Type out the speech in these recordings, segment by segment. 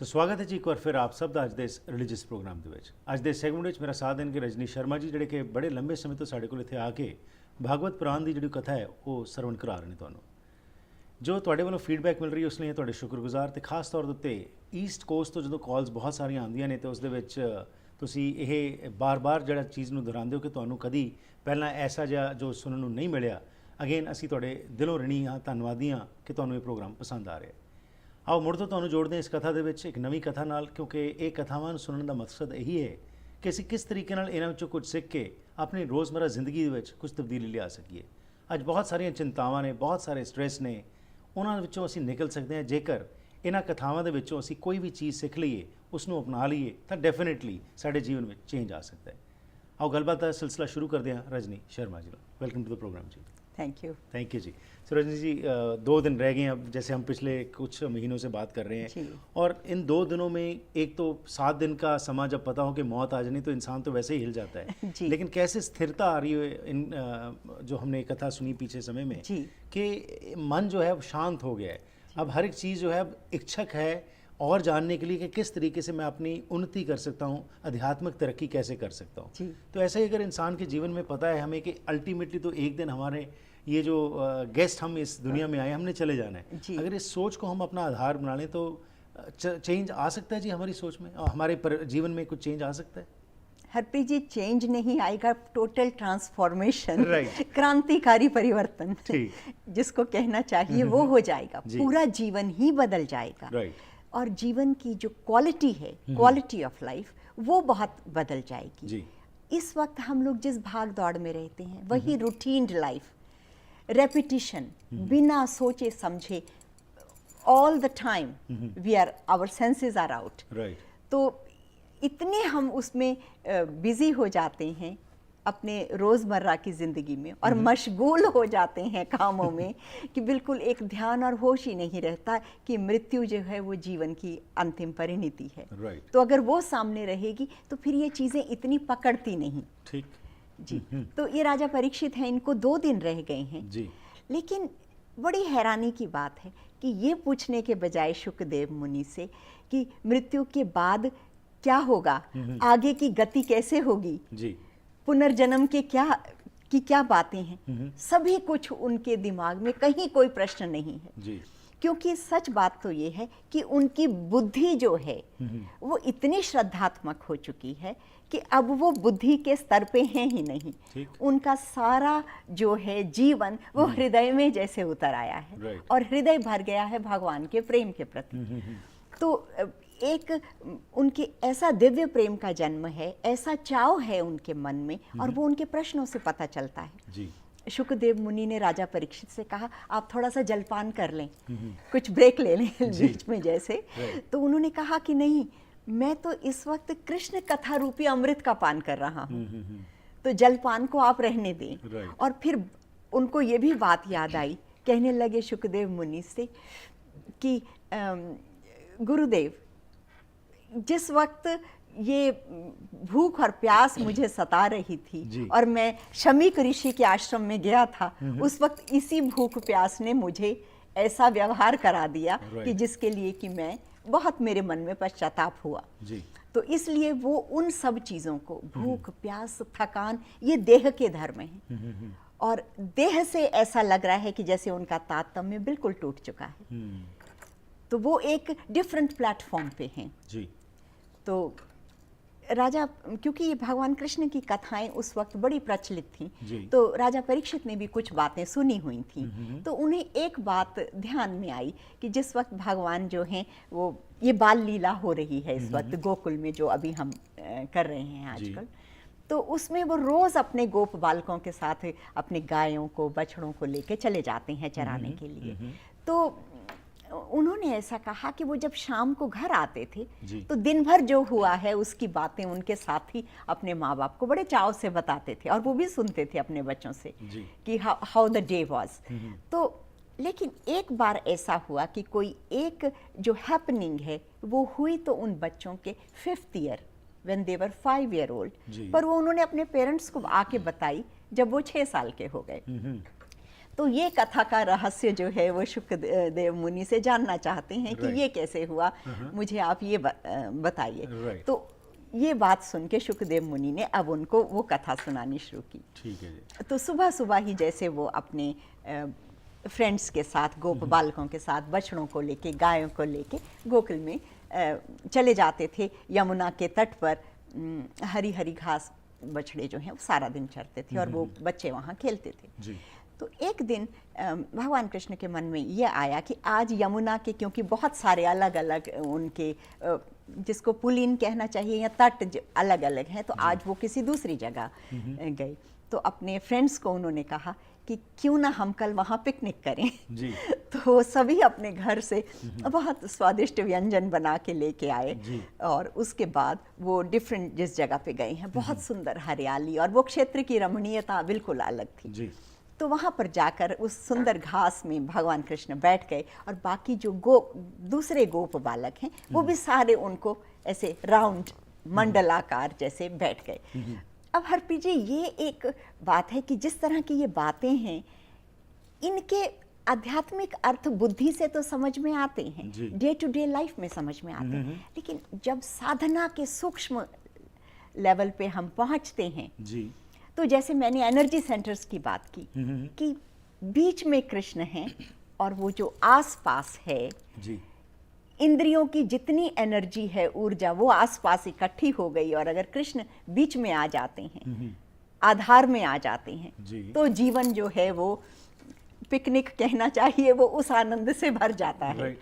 स्वागत है जी एक बार फिर आप सब ਦਾ ਅੱਜ ਦੇ ਇਸ ਰਿਲੀਜੀਅਸ ਪ੍ਰੋਗਰਾਮ ਦੇ ਵਿੱਚ। ਅੱਜ ਦੇ ਸੈਗਮੈਂਟ ਵਿੱਚ ਮੇਰਾ ਸਾਥ ਦੇਣਗੇ ਰਜਨੀ ਸ਼ਰਮਾ ਜੀ, ਜਿਹੜੇ ਕਿ ਬੜੇ ਲੰਬੇ ਸਮੇਂ ਤੋਂ ਸਾਡੇ ਕੋਲ ਇੱਥੇ ਆ ਕੇ ਭਾਗਵਤ ਪੁਰਾਣ ਦੀ ਜਿਹੜੀ ਕਥਾ ਹੈ ਉਹ ਸਰਵਣ ਕਰਾ ਰਹੇ ਨੇ ਤੁਹਾਨੂੰ। ਜੋ ਤੁਹਾਡੇ ਵੱਲੋਂ ਫੀਡਬੈਕ ਮਿਲ ਰਹੀ ਹੈ ਉਸ ਲਈ ਤੁਹਾਡੇ ਸ਼ੁਕਰਗੁਜ਼ਾਰ। ਤੇ ਖਾਸ ਤੌਰ ਦੇ ਉੱਤੇ ਈਸਟ ਕੋਸਟ ਤੋਂ ਜਦੋਂ ਕਾਲਸ ਬਹੁਤ ਸਾਰੀਆਂ ਆਉਂਦੀਆਂ ਨੇ ਤੇ ਉਸ ਦੇ ਵਿੱਚ ਤੁਸੀਂ ਇਹ ਬਾਰ-ਬਾਰ ਜਿਹੜਾ ਚੀਜ਼ ਨੂੰ ਦੁਹਰਾਉਂਦੇ ਹੋ ਕਿ ਤੁਹਾਨੂੰ ਕਦੀ ਪਹਿਲਾਂ ਐਸਾ ਜਿਹਾ ਜੋ ਸੁਣਨ ਨੂੰ ਨਹੀਂ ਮਿਲਿਆ। ਅਗੇਨ ਅਸੀਂ ਤੁਹਾਡੇ ਦਿਲੋਂ ਰਣੀ ਹਾਂ, ਧੰਨਵਾਦੀ ਹਾਂ ਕਿ ਤੁਹਾਨੂੰ ਇਹ ਪ੍ਰੋਗਰਾਮ ਪਸੰਦ ਆ ਰਿਹਾ। आओ मुड़ तो तुहानूं जोड़ते हैं इस कथा दे विच एक नवीं कथा नाल, क्योंकि ये कथावां नूं सुनने का मकसद यही है कि असीं किस तरीके नाल इन्हां विचों कुछ सीख के अपनी रोज़मर्रा जिंदगी दे विच कुछ तब्दीली लिया सकीए। अज बहुत सारियां चिंतावां ने, बहुत सारे स्ट्रेस ने, उन्हां विचों असीं निकल सकते हैं जेकर इन्हां कथावां दे विचों असीं कोई भी चीज़ सीख लईए, उसनूं अपना लईए तो डेफिनेटली साडे जीवन में चेंज आ सकता है। आओ गलबात का सिलसिला शुरू करते हैं Rajni Sharma ji. Welcome to the programme ji. Thank you ji. So Rajni ji, 2 दिन रह गए हैं अब, जैसे हम पिछले कुछ महीनों से बात कर रहे हैं, और इन 2 दिनों में एक तो 7 दिन का समा जब पता हो कि मौत आ जानी तो इंसान तो वैसे ही हिल जाता है लेकिन कैसे स्थिरता आ रही है इन जो हमने कथा सुनी पीछे समय में कि मन जो है अब शांत हो गया है। अब हर एक चीज़ जो है अब इच्छुक है और जानने के लिए कि किस तरीके से मैं अपनी उन्नति कर सकता हूँ, आध्यात्मिक तरक्की कैसे कर सकता हूँ। तो ऐसे ही अगर इंसान के जीवन में पता है हमें कि अल्टीमेटली तो एक दिन हमारे ये जो गेस्ट हम इस दुनिया में आए हमने चले जाना है, अगर इस सोच को हम अपना आधार बना लें तो चेंज आ सकता है जी हमारी सोच में, और हमारे जीवन में कुछ चेंज आ सकता है। हरप्रीत जी, चेंज नहीं आएगा, टोटल ट्रांसफॉर्मेशन, क्रांतिकारी परिवर्तन जिसको कहना चाहिए वो हो जाएगा। पूरा जीवन ही बदल जाएगा और जीवन की जो क्वालिटी है, क्वालिटी ऑफ लाइफ, वो बहुत बदल जाएगी। इस वक्त हम लोग जिस भाग दौड़ में रहते हैं वही रूटीन लाइफ, रेपिटिशन, बिना सोचे समझे, all the time we are, our senses are out. तो इतने हम उसमें बिजी हो जाते हैं अपने रोज़मर्रा की ज़िंदगी में और मशगूल हो जाते हैं कामों में कि बिल्कुल एक ध्यान और होश ही नहीं रहता कि मृत्यु जो है वो जीवन की अंतिम परिणति है। तो अगर वो सामने रहेगी तो फिर ये चीज़ें इतनी पकड़ती नहीं। ठीक जी। तो ये राजा परीक्षित हैं, इनको 2 दिन रह गए हैं जी। लेकिन बड़ी हैरानी की बात है कि ये पूछने के बजाय शुकदेव मुनि से कि मृत्यु के बाद क्या होगा, आगे की गति कैसे होगी जी, पुनर्जन्म के क्या बातें हैं, सभी कुछ उनके दिमाग में, कहीं कोई प्रश्न नहीं है जी। क्योंकि सच बात तो ये है कि उनकी बुद्धि जो है वो इतनी श्रद्धात्मक हो चुकी है कि अब वो बुद्धि के स्तर पे हैं ही नहीं। उनका सारा जो है जीवन वो हृदय में जैसे उतर आया है और हृदय भर गया है भगवान के प्रेम के प्रति। तो एक उनके ऐसा दिव्य प्रेम का जन्म है, ऐसा चाव है उनके मन में, और वो उनके प्रश्नों से पता चलता है जी। शुकदेव मुनि ने राजा परीक्षित से कहा आप थोड़ा सा जलपान कर लें, कुछ ब्रेक ले लें बीच में जैसे। तो उन्होंने कहा कि नहीं, मैं तो इस वक्त कृष्ण कथा रूपी अमृत का पान कर रहा हूँ, तो जलपान को आप रहने दें। और फिर उनको ये भी बात याद आई, कहने लगे शुकदेव मुनि से कि गुरुदेव, जिस वक्त ये भूख और प्यास मुझे सता रही थी और मैं शमीक ऋषि के आश्रम में गया था, उस वक्त इसी भूख प्यास ने मुझे ऐसा व्यवहार करा दिया कि जिसके लिए कि मैं बहुत, मेरे मन में पश्चाताप हुआ जी। तो इसलिए वो उन सब चीज़ों को, भूख प्यास थकान, ये देह के धर्म है और देह से ऐसा लग रहा है कि जैसे उनका तारतम्य बिल्कुल टूट चुका है। तो वो एक डिफरेंट प्लेटफॉर्म पे हैं जी। तो राजा, क्योंकि ये भगवान कृष्ण की कथाएं उस वक्त बड़ी प्रचलित थीं, तो राजा परीक्षित ने भी कुछ बातें सुनी हुई थीं। तो उन्हें एक बात ध्यान में आई कि जिस वक्त भगवान जो हैं वो, ये बाल लीला हो रही है इस वक्त गोकुल में जो अभी हम कर रहे हैं आजकल, तो उसमें वो रोज़ अपने गोप बालकों के साथ अपने गायों को, बछड़ों को लेके चले जाते हैं चराने के लिए। तो उन्होंने ऐसा कहा कि वो जब शाम को घर आते थे तो दिन भर जो हुआ है उसकी बातें उनके साथ ही अपने माँ बाप को बड़े चाव से बताते थे और वो भी सुनते थे अपने बच्चों से कि हाउ द डे वाज। तो लेकिन एक बार ऐसा हुआ कि कोई एक जो हैपनिंग है वो हुई तो उन बच्चों के 5th year, when they were 5 year old, पर वो उन्होंने अपने पेरेंट्स को आके बताई जब वो 6 साल के हो गए। तो ये कथा का रहस्य जो है वो शुकदेव मुनि से जानना चाहते हैं कि ये कैसे हुआ, मुझे आप ये बताइए। तो ये बात सुन के शुकदेव मुनि ने अब उनको वो कथा सुनानी शुरू की। ठीक है जी। तो सुबह सुबह ही जैसे वो अपने फ्रेंड्स के साथ, गोप बालकों के साथ, बछड़ों को लेके, गायों को लेके गोकुल में चले जाते थे। यमुना के तट पर हरी हरी घास बछड़े जो हैं वो सारा दिन चरते थे और वो बच्चे वहाँ खेलते थे जी। तो एक दिन भगवान कृष्ण के मन में ये आया कि आज यमुना के, क्योंकि बहुत सारे अलग अलग उनके जिसको पुलिन कहना चाहिए या तट अलग अलग हैं, तो आज वो किसी दूसरी जगह गए। तो अपने फ्रेंड्स को उन्होंने कहा कि क्यों ना हम कल वहाँ पिकनिक करें जी। तो सभी अपने घर से बहुत स्वादिष्ट व्यंजन बना के लेके आए और उसके बाद वो डिफरेंट जिस जगह पे गए हैं, बहुत सुंदर हरियाली और वो क्षेत्र की रमणीयता बिल्कुल अलग थी जी। तो वहाँ पर जाकर उस सुंदर घास में भगवान कृष्ण बैठ गए और बाकी जो दूसरे गोप बालक हैं वो भी सारे उनको ऐसे राउंड मंडलाकार जैसे बैठ गए। अब हरपी जी, ये एक बात है कि जिस तरह की ये बातें हैं, इनके आध्यात्मिक अर्थ बुद्धि से तो समझ में आते हैं, डे टू डे लाइफ में समझ में आते हैं, लेकिन जब साधना के सूक्ष्म लेवल पे हम पहुंचते हैं जी, तो जैसे मैंने एनर्जी सेंटर्स की बात की कि बीच में कृष्ण हैं और वो जो आसपास है जी, इंद्रियों की जितनी एनर्जी है, ऊर्जा, वो आसपास इकट्ठी हो गई और अगर कृष्ण बीच में आ जाते हैं, आधार में आ जाते हैं, तो जीवन जो है वो पिकनिक कहना चाहिए, वो उस आनंद से भर जाता है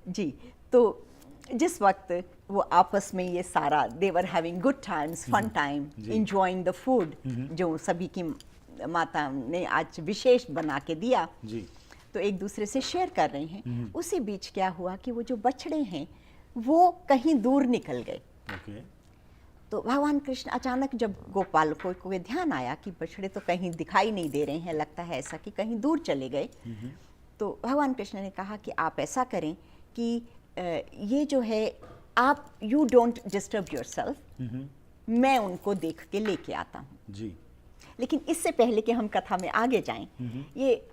जी। तो जिस वक्त वो आपस में ये सारा, they were having good times, fun time, enjoying the food जो सभी की माता ने आज विशेष बना के दिया जी, तो एक दूसरे से शेयर कर रहे हैं। उसी बीच क्या हुआ कि वो जो बछड़े हैं वो कहीं दूर निकल गए। तो भगवान कृष्ण अचानक, जब गोपालकों को ध्यान आया कि बछड़े तो कहीं दिखाई नहीं दे रहे हैं, लगता है ऐसा कि कहीं दूर चले गए, तो भगवान कृष्ण ने कहा कि आप ऐसा करें कि ये जो है, आप यू डोंट डिस्टर्ब योरसेल्फ, मैं उनको देख के लेके आता हूँ जी। लेकिन इससे पहले कि हम कथा में आगे जाएं, ये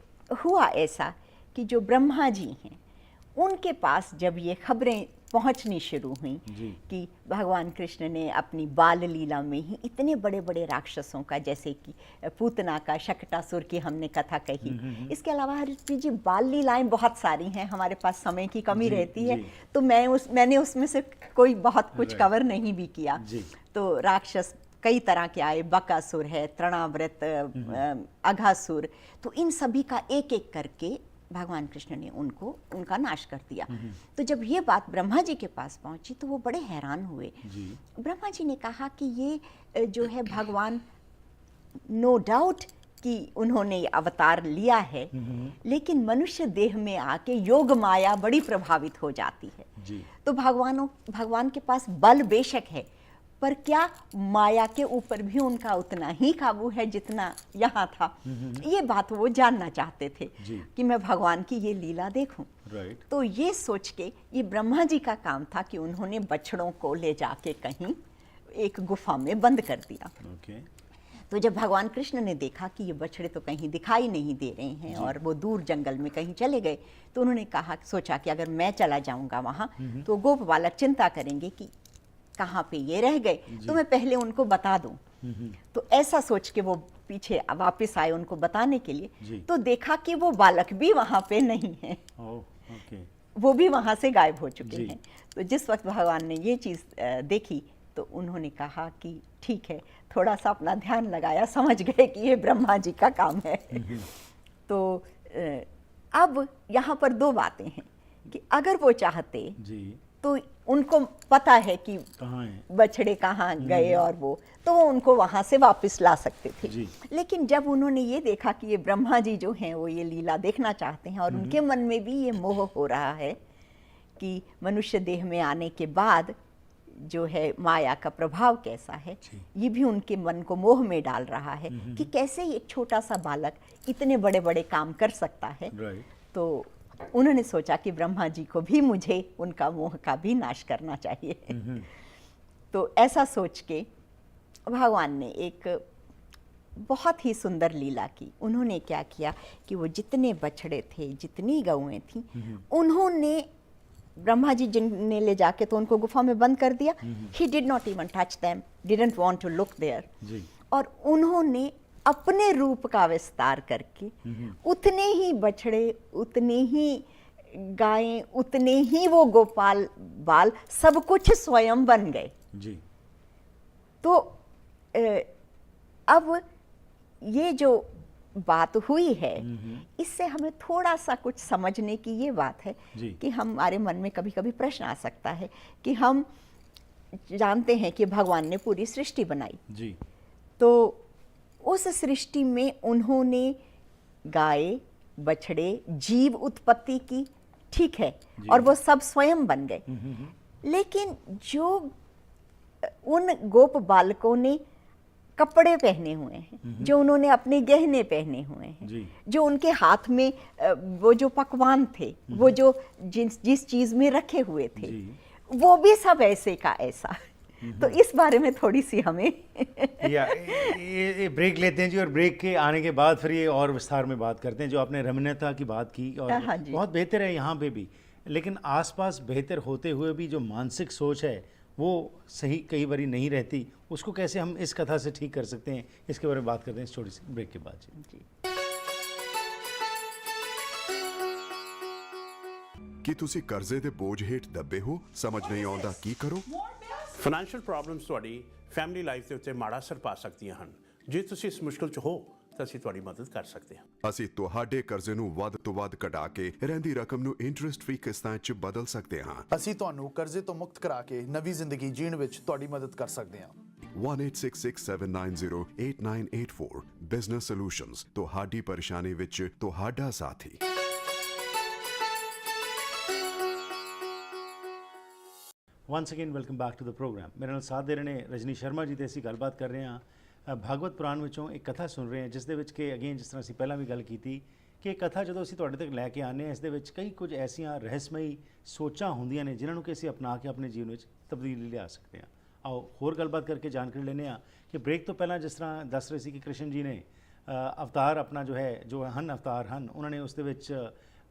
हुआ ऐसा कि जो ब्रह्मा जी हैं उनके पास जब ये खबरें पहुंचनी शुरू हुई कि भगवान कृष्ण ने अपनी बाल लीला में ही इतने बड़े बड़े राक्षसों का, जैसे कि पूतना का, शकटासुर की हमने कथा कही, इसके अलावा हरपी जी बाल लीलाएं बहुत सारी हैं, हमारे पास समय की कमी रहती है, तो मैंने उसमें से कोई बहुत कुछ कवर नहीं भी किया। तो राक्षस कई तरह के आए, बकासुर है, तृणाव्रत, अघासुर, तो इन सभी का एक एक करके भगवान कृष्ण ने उनका नाश कर दिया। तो जब ये बात ब्रह्मा जी के पास पहुंची तो वो बड़े हैरान हुए। ब्रह्मा जी ने कहा कि ये जो है भगवान, नो डाउट कि उन्होंने अवतार लिया है, लेकिन मनुष्य देह में आके योग माया बड़ी प्रभावित हो जाती है। तो भगवान के पास बल बेशक है, पर क्या माया के ऊपर भी उनका उतना ही काबू है जितना यहाँ था। ये बात वो जानना चाहते थे कि मैं भगवान की ये लीला देखूं। तो ये सोच के ये ब्रह्मा जी का काम था कि उन्होंने बछड़ों को ले जाके कहीं एक गुफा में बंद कर दिया। तो जब भगवान कृष्ण ने देखा कि ये बछड़े तो कहीं दिखाई नहीं दे रहे हैं और वो दूर जंगल में कहीं चले गए, तो उन्होंने सोचा कि अगर मैं चला जाऊंगा वहां तो गोप बालक चिंता करेंगे कि कहाँ पे ये रह गए, तो मैं पहले उनको बता दूं। तो ऐसा सोच के वो पीछे वापस आए उनको बताने के लिए, तो देखा कि वो बालक भी वहां पे नहीं है, वो भी वहां से गायब हो चुके हैं। तो जिस वक्त भगवान ने ये चीज देखी तो उन्होंने कहा कि ठीक है, थोड़ा सा अपना ध्यान लगाया, समझ गए कि ये ब्रह्मा जी का काम है। तो अब यहाँ पर दो बातें हैं कि अगर वो चाहते तो उनको पता है कि बछड़े कहाँ गए और वो, तो वो उनको वहां से वापस ला सकते थे। लेकिन जब उन्होंने ये देखा कि ये ब्रह्मा जी जो हैं वो ये लीला देखना चाहते हैं और उनके मन में भी ये मोह हो रहा है कि मनुष्य देह में आने के बाद जो है माया का प्रभाव कैसा है, ये भी उनके मन को मोह में डाल रहा है कि कैसे एक छोटा सा बालक इतने बड़े बड़े काम कर सकता है। तो उन्होंने सोचा कि ब्रह्मा जी को भी मुझे उनका मोह का भी नाश करना चाहिए। तो ऐसा सोच के भगवान ने एक बहुत ही सुंदर लीला की। उन्होंने क्या किया कि वो जितने बछड़े थे, जितनी गौएं थीं, उन्होंने ब्रह्मा जी जिनने ले जाके तो उनको गुफा में बंद कर दिया। He did not even touch them, didn't want to look there. और उन्होंने अपने रूप का विस्तार करके उतने ही बछड़े, उतने ही गायें, उतने ही वो गोपाल बाल, सब कुछ स्वयं बन गए जी। तो अब ये जो बात हुई है, इससे हमें थोड़ा सा कुछ समझने की ये बात है कि हमारे मन में कभी कभी प्रश्न आ सकता है कि हम जानते हैं कि भगवान ने पूरी सृष्टि बनाई जी। तो उस सृष्टि में उन्होंने गाय, बछड़े, जीव उत्पत्ति की, ठीक है, और वो सब स्वयं बन गए। लेकिन जो उन गोप बालकों ने कपड़े पहने हुए हैं, जो उन्होंने अपने गहने पहने हुए हैं, जो उनके हाथ में वो जो पकवान थे, वो जो जिस चीज में रखे हुए थे, वो भी सब ऐसे का ऐसा। तो इस बारे में थोड़ी सी हमें ये ब्रेक लेते हैं जी, और ब्रेक के आने के बाद फिर ये और विस्तार में बात करते हैं। जो आपने रमणीयता की बात की, और बहुत बेहतर है यहाँ पे भी, लेकिन आसपास बेहतर होते हुए भी जो मानसिक सोच है वो सही कई बारी नहीं रहती। उसको कैसे हम इस कथा से ठीक कर सकते हैं, इसके बारे में बात करते हैं इस छोटी सी ब्रेक के बाद जी। ਕੀ ਤੁਸੀਂ ਕਰਜ਼ੇ ਦੇ ਬੋਝ ਹੇਠ ਦੱਬੇ ਹੋ? ਸਮਝ ਨਹੀਂ ਆਉਂਦਾ ਕੀ ਕਰੋ? ਫਾਈਨੈਂਸ਼ੀਅਲ ਪ੍ਰੋਬਲਮਸ ਤੁਹਾਡੀ ਫੈਮਿਲੀ ਲਾਈਫ ਦੇ ਉੱਤੇ ਮਾੜਾ ਅਸਰ ਪਾ ਸਕਦੀਆਂ ਹਨ। ਜੇ ਤੁਸੀਂ ਇਸ ਮੁਸ਼ਕਲ 'ਚ ਹੋ ਤਾਂ ਅਸੀਂ ਤੁਹਾਡੀ ਮਦਦ ਕਰ ਸਕਦੇ ਹਾਂ। ਅਸੀਂ ਤੁਹਾਡੇ ਕਰਜ਼ੇ ਨੂੰ ਵੱਧ ਤੋਂ ਵੱਧ ਘਟਾ ਕੇ ਰਹਿੰਦੀ ਰਕਮ ਨੂੰ ਇੰਟਰਸਟ ਫ੍ਰੀ ਕਿਸ਼ਤਾਂ 'ਚ ਬਦਲ ਸਕਦੇ ਹਾਂ। ਅਸੀਂ ਤੁਹਾਨੂੰ ਕਰਜ਼ੇ ਤੋਂ ਮੁਕਤ ਕਰਾ ਕੇ ਨਵੀਂ ਜ਼ਿੰਦਗੀ ਜੀਣ ਵਿੱਚ ਤੁਹਾਡੀ ਮਦਦ ਕਰ ਸਕਦੇ ਹਾਂ। 1866-790-8984 ਬਿਜ਼ਨਸ ਸੋਲੂਸ਼ਨਜ਼, ਤੁਹਾਡੀ ਪਰੇਸ਼ਾਨੀ ਵਿੱਚ ਤੁਹਾਡਾ ਸਾਥੀ। Once again welcome back to the programme. मेरे नाल साथ दे रहे हैं रजनी शर्मा जी, तो असीं गलबात कर रहे हैं भागवत पुराण विचों एक कथा सुन रहे हैं, जिस दे विच कि अगेन जिस तरह असीं पहलां भी गल कीती कि कथा जदों असीं तुहाडे तक लैके आने इस दे विच कई कुछ ऐसियां रहस्यमई सोचां हुंदियां ने जिन्हां नूं कि असीं अपना के अपने जीवन विच तब्दीली लिया सकते हैं। आओ होर गलबात करके जानकारी लेने कि ब्रेक तो पहलां जिस तरह दस रहे सी कि कृष्ण जी ने अवतार अपना जो है जो हन अवतार हन, उन्होंने उस दे विच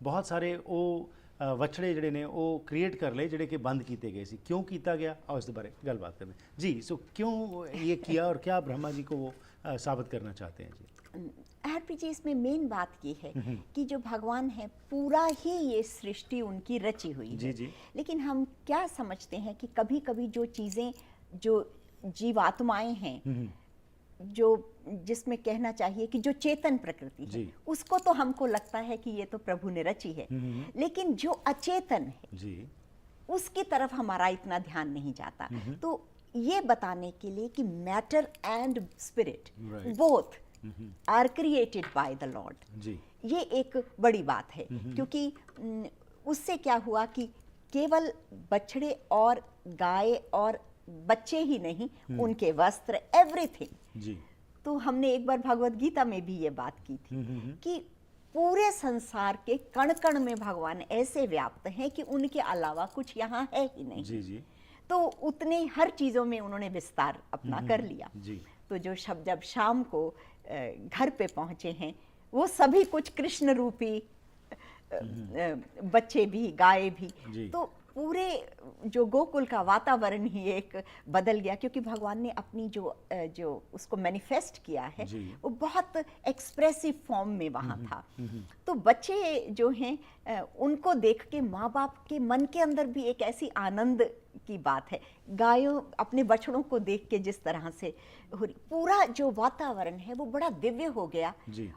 बहुत सारे वो वछड़े जड़े ने वो क्रिएट कर ले जड़े कि बंद किए गए सी। क्यों किया गया और इस बारे गलबात करते हैं जी। सो क्यों ये किया और क्या ब्रह्मा जी को वो साबित करना चाहते हैं जी? आरपी जी, इसमें मेन बात ये है कि जो भगवान है पूरा ही ये सृष्टि उनकी रची हुई है जी। लेकिन हम क्या समझते हैं कि कभी कभी जो चीज़ें, जो जीवात्माएं हैं, जो जिसमें कहना चाहिए कि जो चेतन प्रकृति है, उसको तो हमको लगता है कि ये तो प्रभु ने रची है, लेकिन जो अचेतन है जी, उसकी तरफ हमारा इतना ध्यान नहीं जाता। तो ये बताने के लिए कि matter and spirit both are created by the lord ji, ये एक बड़ी बात है। क्योंकि उससे क्या हुआ कि केवल बछड़े और गाय और बच्चे ही नहीं, उनके वस्त्र, एवरीथिंग जी। तो हमने एक बार भगवत गीता में भी ये बात की थी कि पूरे संसार के कण कण में भगवान ऐसे व्याप्त हैं कि उनके अलावा कुछ यहाँ है ही नहीं जी जी। तो उतने हर चीज़ों में उन्होंने विस्तार अपना कर लिया जी। तो जो जब शाम को घर पे पहुँचे हैं, वो सभी कुछ कृष्ण रूपी बच्चे भी, गाय भी, तो पूरे जो गोकुल का वातावरण ही एक बदल गया। क्योंकि भगवान ने अपनी जो उसको मैनिफेस्ट किया है वो बहुत एक्सप्रेसिव फॉर्म में वहाँ था। तो बच्चे जो हैं उनको देख के माँ बाप के मन के अंदर भी एक ऐसी आनंद की बात है। गायों अपने बछड़ों को देख के जिस तरह से पूरा जो वातावरण है वो बड़ा दिव्य हो गया,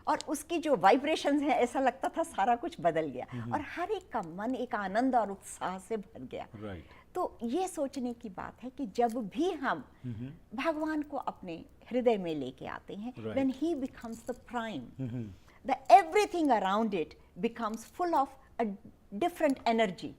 और उसकी जो वाइब्रेशंस है ऐसा लगता था सारा कुछ बदल गया, और हर एक का मन एक आनंद और उत्साह से भर गया। तो ये सोचने की बात है कि जब भी हम भगवान को अपने हृदय में लेके आते हैं, when he becomes the prime, the everything around it becomes full of a different energy,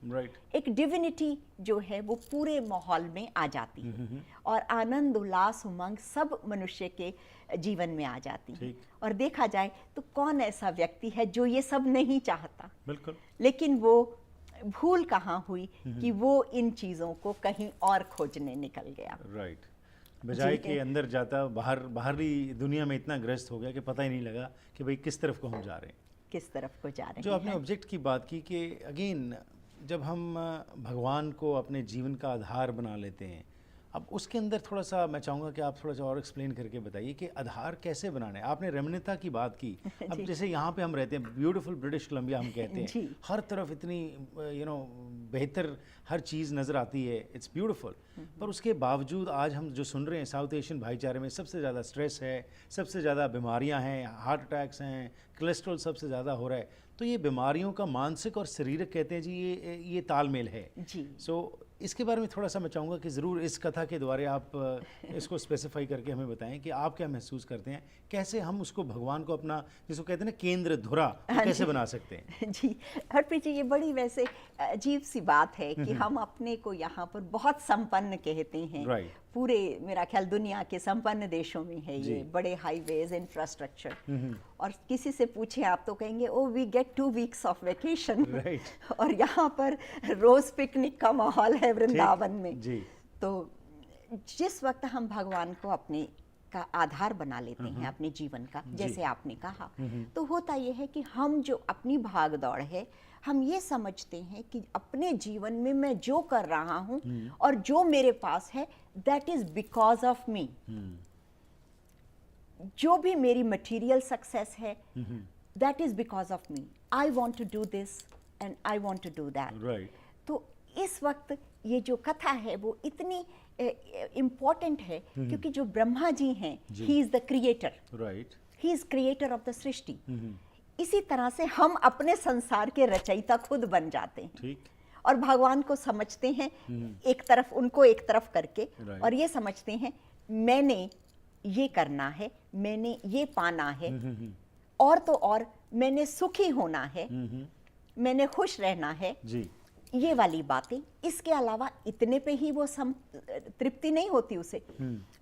एक डिविनिटी जो है वो पूरे माहौल में आ जाती है, और आनंद, उल्लास, उमंग सब मनुष्य के जीवन में आ जाती है। और देखा जाए तो कौन ऐसा व्यक्ति है जो ये सब नहीं चाहता? बिल्कुल। लेकिन वो भूल कहाँ हुई कि वो इन चीज़ों को कहीं और खोजने निकल गया। राइट। बजाय के अंदर जाता, बाहरी दुनिया में इतना ग्रस्त हो गया कि पता ही नहीं लगा कि भाई किस तरफ को हम जा रहे हैं, किस तरफ को जा रहे हैं। जो आपने ऑब्जेक्ट की बात की कि अगेन जब हम भगवान को अपने जीवन का आधार बना लेते हैं, अब उसके अंदर थोड़ा सा मैं चाहूँगा कि आप थोड़ा सा और एक्सप्लेन करके बताइए कि आधार कैसे बनाना है। आपने रमणीयता की बात की। अब जैसे यहाँ पे हम रहते हैं, ब्यूटीफुल ब्रिटिश कोलंबिया हम कहते हैं, हर तरफ इतनी बेहतर हर चीज़ नज़र आती है, इट्स ब्यूटीफुल। पर उसके बावजूद आज हम जो सुन रहे हैं साउथ एशियन भाईचारे में सबसे ज़्यादा स्ट्रेस है, सबसे ज़्यादा बीमारियाँ हैं, हार्ट अटैक्स हैं, कोलेस्ट्रॉल सबसे ज़्यादा हो रहा है। तो ये बीमारियों का मानसिक और शारीरिक कहते हैं जी, ये तालमेल है जी। सो इसके बारे में थोड़ा सा मैं चाहूँगा कि ज़रूर इस कथा के द्वारा आप इसको स्पेसिफाई करके हमें बताएं कि आप क्या महसूस करते हैं, कैसे हम उसको भगवान को अपना जिसको कहते हैं ना केंद्र धुरा, कैसे बना सकते हैं। जी हरप्रीत जी, ये बड़ी वैसे अजीब सी बात है कि हम अपने को यहाँ पर बहुत संपन्न कहते हैं। पूरे मेरा ख्याल दुनिया के संपन्न देशों में है ये, बड़े हाईवेज, इंफ्रास्ट्रक्चर, और किसी से पूछे आप तो कहेंगे oh we get 2 weeks of vacation, और यहाँ पर रोज पिकनिक का माहौल है वृंदावन में। तो जिस वक्त हम भगवान को अपने का आधार बना लेते हैं अपने जीवन का, जैसे आपने कहा, तो होता यह है कि हम जो अपनी भाग दौड़ है, हम ये समझते हैं कि अपने जीवन में मैं जो कर रहा हूं और जो मेरे पास है, that is because of me. जो भी मेरी मटेरियल सक्सेस है, that is because of me. I want to do this and I want to do that. तो इस वक्त ये जो कथा है वो इतनी इम्पोर्टेंट है क्योंकि जो ब्रह्मा जी हैं, he is the creator, he is creator of the सृष्टि। इसी तरह से हम अपने संसार के रचयिता खुद बन जाते हैं और भगवान को समझते हैं एक तरफ, उनको एक तरफ करके, और ये समझते हैं मैंने ये करना है, मैंने ये पाना है, और तो और मैंने सुखी होना है, मैंने खुश रहना है, ये वाली बातें। इसके अलावा इतने पे ही वो तृप्ति नहीं होती उसे,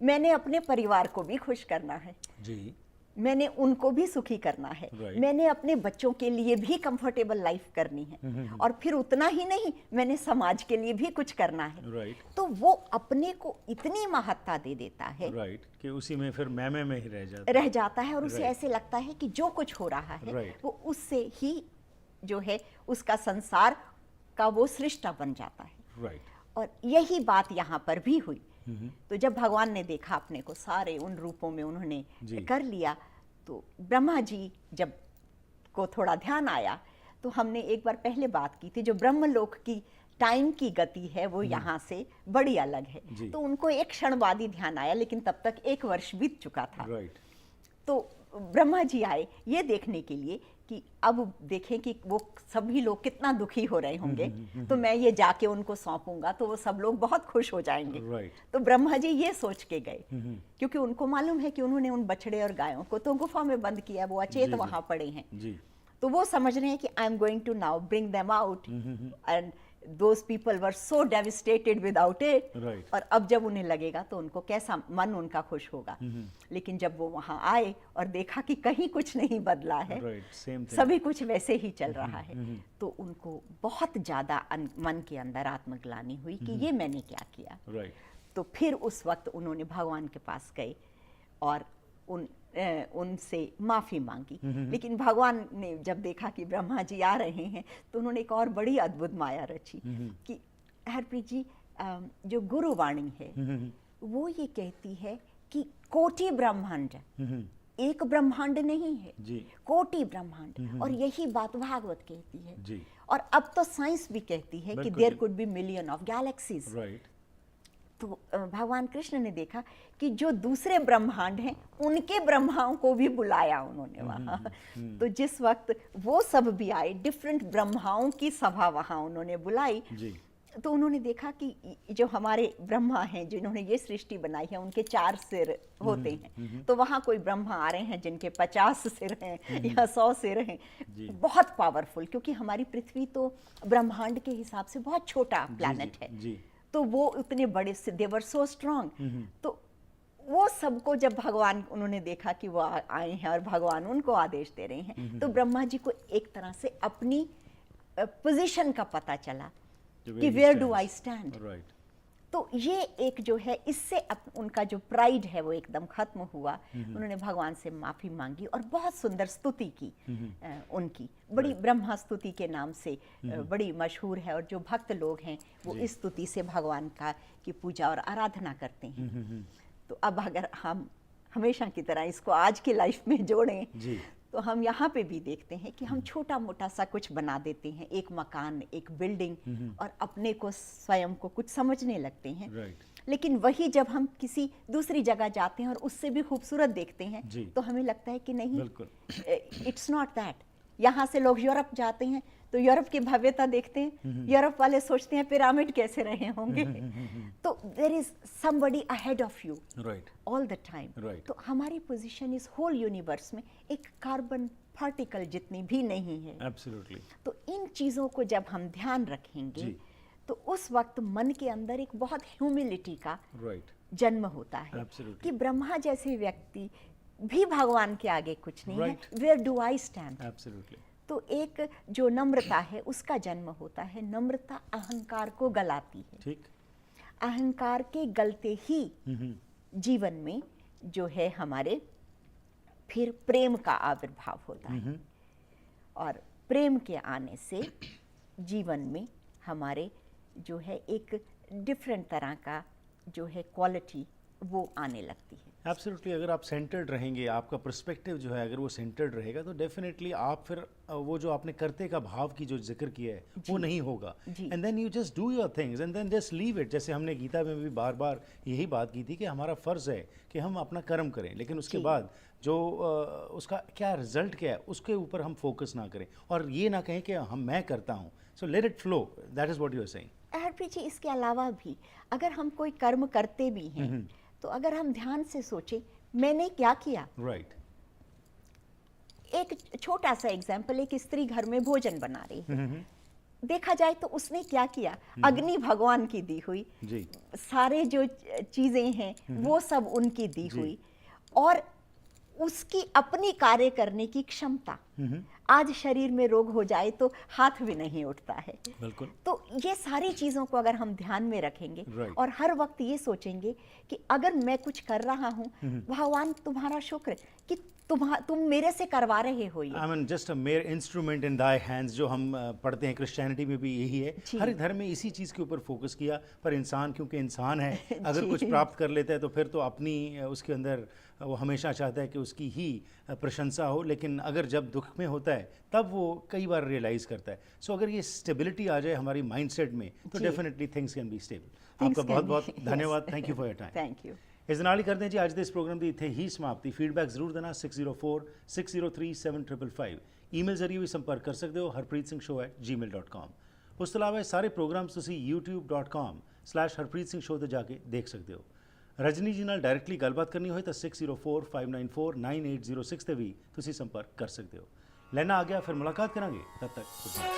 मैंने अपने परिवार को भी खुश करना है जी, मैंने उनको भी सुखी करना है, मैंने अपने बच्चों के लिए भी कंफर्टेबल लाइफ करनी है, और फिर उतना ही नहीं, मैंने समाज के लिए भी कुछ करना है। तो वो अपने को इतनी महत्ता दे देता है कि उसी में फिर मैं में ही रह जाता है, और उसे ऐसे लगता है कि जो कुछ हो रहा है वो उससे ही जो है उसका संसार का वो सृष्टा बन जाता है। और यही बात यहाँ पर भी हुई। तो जब भगवान ने देखा अपने को सारे उन रूपों में उन्होंने कर लिया, तो ब्रह्मा जी जब को थोड़ा ध्यान आया, तो हमने एक बार पहले बात की थी, जो ब्रह्मलोक की टाइम की गति है वो यहाँ से बड़ी अलग है। तो उनको एक क्षणवादी ध्यान आया, लेकिन तब तक 1 वर्ष बीत चुका था। तो ब्रह्मा जी आए ये देखने के लिए कि अब देखें कि वो सभी लोग कितना दुखी हो रहे होंगे, तो मैं ये जाके उनको सौंपूंगा तो वो सब लोग बहुत खुश हो जाएंगे। तो ब्रह्मा जी ये सोच के गए, क्योंकि उनको मालूम है कि उन्होंने उन बछड़े और गायों को तो गुफा में बंद किया, वो अचेत वहां पड़े हैं। तो वो समझ रहे हैं कि I am going to now bring them out, and those people were so devastated without it। और अब जब उन्हें लगेगा तो उनको कैसा मन उनका खुश होगा। लेकिन जब वो वहां आए और देखा कि कहीं कुछ नहीं बदला है, सभी कुछ वैसे ही चल रहा है, तो उनको बहुत ज्यादा मन के अंदर आत्मग्लानि हुई कि ये मैंने क्या किया। तो फिर उस वक्त उन्होंने भगवान के पास गए और उनसे माफी मांगी। लेकिन भगवान ने जब देखा कि ब्रह्मा जी आ रहे हैं, तो उन्होंने एक और बड़ी अद्भुत माया रची कि हरप्रीत जी, जो गुरुवाणी है वो ये कहती है कि कोटि ब्रह्मांड, एक ब्रह्मांड नहीं है, कोटि ब्रह्मांड। और यही बात भागवत कहती है, और अब तो साइंस भी कहती है कि there could be million of galaxies. तो भगवान कृष्ण ने देखा कि जो दूसरे ब्रह्मांड हैं उनके ब्रह्माओं को भी बुलाया उन्होंने वहां। तो जिस वक्त वो सब भी आए, डिफरेंट ब्रह्माओं की सभा वहां उन्होंने बुलाई, तो उन्होंने देखा कि जो हमारे ब्रह्मा हैं जिन्होंने ये सृष्टि बनाई है, उनके 4 सिर होते हैं। तो वहां कोई ब्रह्मा आ रहे हैं जिनके 50 सिर हैं या 100 सिर हैं, बहुत पावरफुल, क्योंकि हमारी पृथ्वी तो ब्रह्मांड के हिसाब से बहुत छोटा प्लैनेट है। तो वो उतने बड़े से, दे वर सो स्ट्रॉन्ग। तो वो सबको जब भगवान उन्होंने देखा कि वो आए हैं और भगवान उनको आदेश दे रहे हैं, तो ब्रह्मा जी को एक तरह से अपनी पोजीशन का पता चला कि वेयर डू आई स्टैंड। तो ये एक जो है, इससे उनका जो प्राइड है वो एकदम खत्म हुआ। उन्होंने भगवान से माफी मांगी और बहुत सुंदर स्तुति की उनकी, बड़ी ब्रह्मा स्तुति के नाम से बड़ी मशहूर है, और जो भक्त लोग हैं वो इस स्तुति से भगवान की पूजा और आराधना करते हैं। तो अब अगर हम हमेशा की तरह इसको आज की लाइफ में जोड़ें तो हम यहाँ पे भी देखते हैं कि हम छोटा मोटा सा कुछ बना देते हैं, एक मकान, एक बिल्डिंग, और अपने को स्वयं को कुछ समझने लगते हैं। लेकिन वही जब हम किसी दूसरी जगह जाते हैं और उससे भी खूबसूरत देखते हैं तो हमें लगता है कि नहीं, इट्स नॉट दैट। यहाँ से लोग यूरोप जाते हैं तो यूरोप की भव्यता देखते हैं, यूरोप वाले सोचते हैं पिरामिड कैसे रहे होंगे। तो there is somebody ahead of you all the time. तो हमारी पोजीशन इस होल यूनिवर्स में एक कार्बन पार्टिकल जितनी भी नहीं है। Absolutely. तो इन चीजों को जब हम ध्यान रखेंगे तो उस वक्त मन के अंदर एक बहुत ह्यूमिलिटी का जन्म होता है। Absolutely. कि ब्रह्मा जैसे व्यक्ति भी भगवान के आगे कुछ नहीं है। Where do I stand? Absolutely. तो एक जो नम्रता है उसका जन्म होता है। नम्रता अहंकार को गलाती है। ठीक। अहंकार के गलते ही जीवन में जो है हमारे फिर प्रेम का आविर्भाव होता है, और प्रेम के आने से जीवन में हमारे जो है एक डिफरेंट तरह का जो है क्वालिटी वो आने लगती है। एब्सोल्युटली। अगर आप सेंटर्ड रहेंगे, आपका पर्सपेक्टिव जो है अगर वो सेंटर्ड रहेगा तो डेफिनेटली आप फिर वो जो आपने करते का भाव की जो जिक्र किया है वो नहीं होगा। And then you just do your things and then just leave it. जैसे हमने गीता में भी बार बार यही बात की थी कि हमारा फ़र्ज़ है कि हम अपना कर्म करें, लेकिन उसके बाद जो उसका क्या रिजल्ट क्या है उसके ऊपर हम फोकस ना करें, और ये ना कहें कि मैं करता हूँ। So let it flow, that is what you are saying. Harpreet ji, इसके अलावा भी अगर हम कोई कर्म करते भी हैं तो अगर हम ध्यान से सोचें मैंने क्या किया। एक छोटा सा एग्जाम्पल, एक स्त्री घर में भोजन बना रही है, देखा जाए तो उसने क्या किया, अग्नि भगवान की दी हुई, सारे जो चीजें हैं वो सब उनकी दी हुई, और उसकी अपनी कार्य करने की क्षमता। आज शरीर में रोग हो जाए तो हाथ भी नहीं उठता है। बिल्कुल। तो ये सारी चीजों को अगर हम ध्यान में रखेंगे और हर वक्त ये सोचेंगे कि अगर मैं कुछ कर रहा हूँ, भगवान तुम्हारा शुक्र कि तुम मेरे से करवा रहे हो। I mean just a mayor instrument in thy hands, जो हम पढ़ते हैं क्रिश्चियनिटी में भी यही है। हर धर्म में इसी चीज़ के ऊपर फोकस किया, पर इंसान क्योंकि इंसान है, अगर कुछ प्राप्त कर लेता है तो फिर तो अपनी उसके अंदर वो हमेशा चाहता है कि उसकी ही प्रशंसा हो, लेकिन अगर जब दुख में होता है तब वो कई बार रियलाइज़ करता है। सो अगर ये स्टेबिलिटी आ जाए हमारी माइंडसेट में तो definitely things can be stable. आपका बहुत बहुत धन्यवाद। Thank you for your time. Thank you. इस नाल ही करते हैं जी अज इस प्रोग्राम की इत्थे ही समाप्ति। फीडबैक जरूर देना 6046037555। ईमेल जरिए भी संपर्क कर सकते हो harpreetsingh@gmail.com। उस तो अलावा सारे प्रोग्राम्स तुसी youtube.com/harpreetsingh ते जाके देख सकते हो। रजनी जी नाल डायरैक्टली गलबात करनी होए तो 6045949806 ते भी तुसी संपर्क कर सकते हो। लेना आ गया, फिर मुलाकात करांगे, तब तक गुड नाइट।